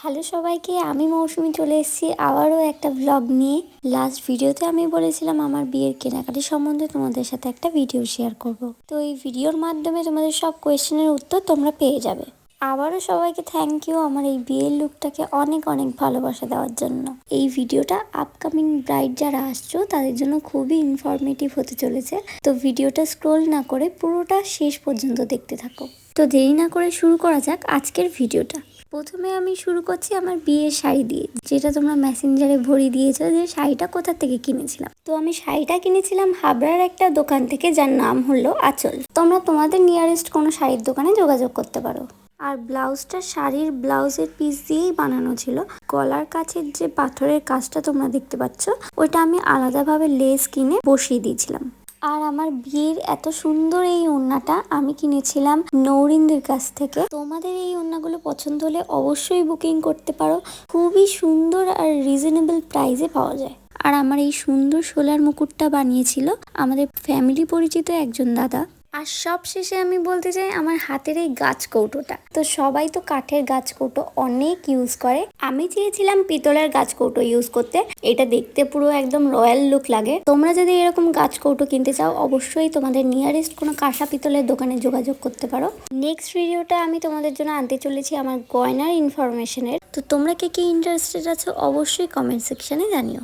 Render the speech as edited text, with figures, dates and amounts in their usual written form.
Hello সবাইকে, আমি মৌসুমি চলে এসেছি আবারও একটা ব্লগ নিয়ে। লাস্ট ভিডিওতে আমি বলেছিলাম আমার বিয়ের কেনাকাটি সম্বন্ধে তোমাদের সাথে একটা ভিডিও শেয়ার করব। তো এই ভিডিওর মাধ্যমে তোমাদের সব কোয়েশ্চেনের উত্তর তোমরা পেয়ে যাবে। আবারও সবাইকে থ্যাংক ইউ আমার এই বিয়ের লুকটাকে অনেক অনেক ভালোবাসা দেওয়ার জন্য। এই ভিডিওটা আপকামিং ব্রাইড যারা আসছো তাদের জন্য খুবই ইনফরমেটিভ হতে চলেছে। তো ভিডিওটা স্ক্রোল না করে পুরোটা শেষ পর্যন্ত দেখতে থাকো। তো দেরি না করে শুরু করা যাক আজকের ভিডিওটা। প্রথমে আমি শুরু করছি আমার বিয়ের শাড়ি দিয়ে, যেটা তোমরা মেসেঞ্জারে ভরিয়ে দিয়েছো যে শাড়িটা কোথা থেকে কিনেছিলাম। তো আমি শাড়িটা কিনেছিলাম হাবড়ার একটা দোকান থেকে, যার নাম হলো আঁচল। তোমরা তোমাদের নিয়ারেস্ট কোনো শাড়ির দোকানে যোগাযোগ করতে পারো। আর ব্লাউজটা শাড়ির ব্লাউজের পিস দিয়েই বানানো ছিল। গলার কাছের যে পাথরের কাজটা তোমরা দেখতে পাচ্ছ, ওইটা আমি আলাদাভাবে লেস কিনে বসিয়ে দিয়েছিলাম। আর আমার বিয়ের এত সুন্দর এই ওড়নাটা আমি কিনেছিলাম নৌরিনদের কাছ থেকে। তোমাদের এই ওড়নাগুলো পছন্দ হলে অবশ্যই বুকিং করতে পারো, খুবই সুন্দর আর রিজনেবল প্রাইসে পাওয়া যায়। আর আমার এই সুন্দর শোলার মুকুটটা বানিয়েছিল আমাদের ফ্যামিলি পরিচিত একজন দাদা। আর সব শেষে আমি বলতে চাই আমার হাতের এই গাছ কৌটোটা। তো সবাই তো কাঠের গাছ কৌটো অনেক ইউজ করে, আমি চেয়েছিলাম পিতলের গাছ কৌটো ইউজ করতে। এটা দেখতে পুরো একদম রয়্যাল লুক লাগে। তোমরা যদি এরকম গাছ কৌটো কিনতে চাও অবশ্যই তোমাদের নিয়ারেস্ট কোনো কাঁসা পিতলের দোকানে যোগাযোগ করতে পারো। নেক্সট ভিডিওটা আমি তোমাদের জন্য আনতে চলেছি আমার গয়নার ইনফরমেশনের। তো তোমরা কে ইন্টারেস্টেড আছো অবশ্যই কমেন্ট সেকশনে জানিও।